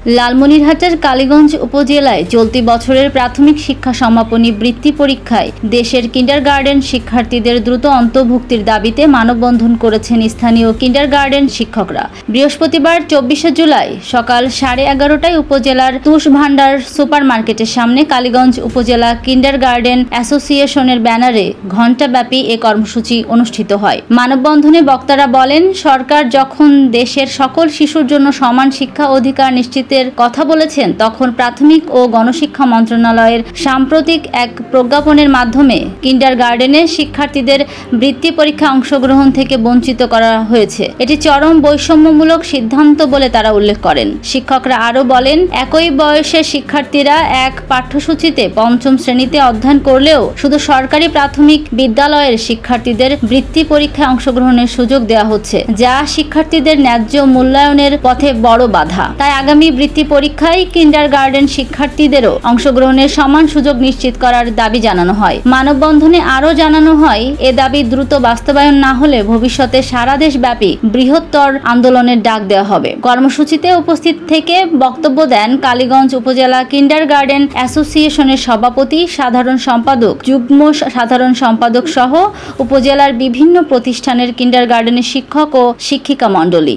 লালমনিরহাটের কালীগঞ্জ উপজেলায় চলতি বছরের প্রাথমিক শিক্ষা সমাপনী বৃত্তি পরীক্ষায় দেশের কিন্ডারগার্টেন শিক্ষার্থীদের দ্রুত অন্তর্ভুক্তির দাবিতে মানববন্ধন করেছেন স্থানীয় কিন্ডারগার্টেন শিক্ষকরা। বৃহস্পতিবার ২৪শে জুলাই সকাল 11:30টায় উপজেলার তুষভান্ডার সুপার মার্কেটের সামনে কালীগঞ্জ উপজেলা কিন্ডারগার্টেন অ্যাসোসিয়েশনের ব্যানারে ঘণ্টাব্যাপী এ কর্মসূচি অনুষ্ঠিত হয়। মানববন্ধনে বক্তারা বলেন, সরকার যখন দেশের সকল শিশুর জন্য সমান শিক্ষা অধিকার নিশ্চিত কথা বলেছেন, তখন প্রাথমিক ও গণশিক্ষা মন্ত্রণালয়ের সাম্প্রতিক এক প্রজ্ঞাপনের মাধ্যমে কিন্ডারগার্টেনের শিক্ষার্থীদের বৃত্তি পরীক্ষায় অংশগ্রহণ থেকে বঞ্চিত করা হয়েছে। এটি চরম বৈষম্যমূলক সিদ্ধান্ত বলে তারা উল্লেখ করেন। শিক্ষকরা আরও বলেন, একই বয়সের শিক্ষার্থীরা এক পাঠ্যসূচিতে পঞ্চম শ্রেণীতে অধ্যয়ন করলেও শুধু সরকারি প্রাথমিক বিদ্যালয়ের শিক্ষার্থীদের বৃত্তি পরীক্ষায় অংশগ্রহণের সুযোগ দেওয়া হচ্ছে, যা শিক্ষার্থীদের ন্যায্য মূল্যায়নের পথে বড় বাধা। তাই আগামী বৃত্তি পরীক্ষায় কিন্ডারগার্টেন শিক্ষার্থীদেরও অংশগ্রহণের সমান সুযোগ নিশ্চিত করার দাবি জানানো হয়। মানববন্ধনে আরও জানানো হয়, এ দাবি দ্রুত বাস্তবায়ন না হলে ভবিষ্যতে সারা দেশব্যাপী বৃহত্তর আন্দোলনের ডাক দেওয়া হবে। কর্মসূচিতে উপস্থিত থেকে বক্তব্য দেন কালীগঞ্জ উপজেলা কিন্ডারগার্টেন অ্যাসোসিয়েশনের সভাপতি, সাধারণ সম্পাদক, যুগ্ম সাধারণ সম্পাদক সহ উপজেলার বিভিন্ন প্রতিষ্ঠানের কিন্ডারগার্টেনের শিক্ষক ও শিক্ষিকা মণ্ডলী।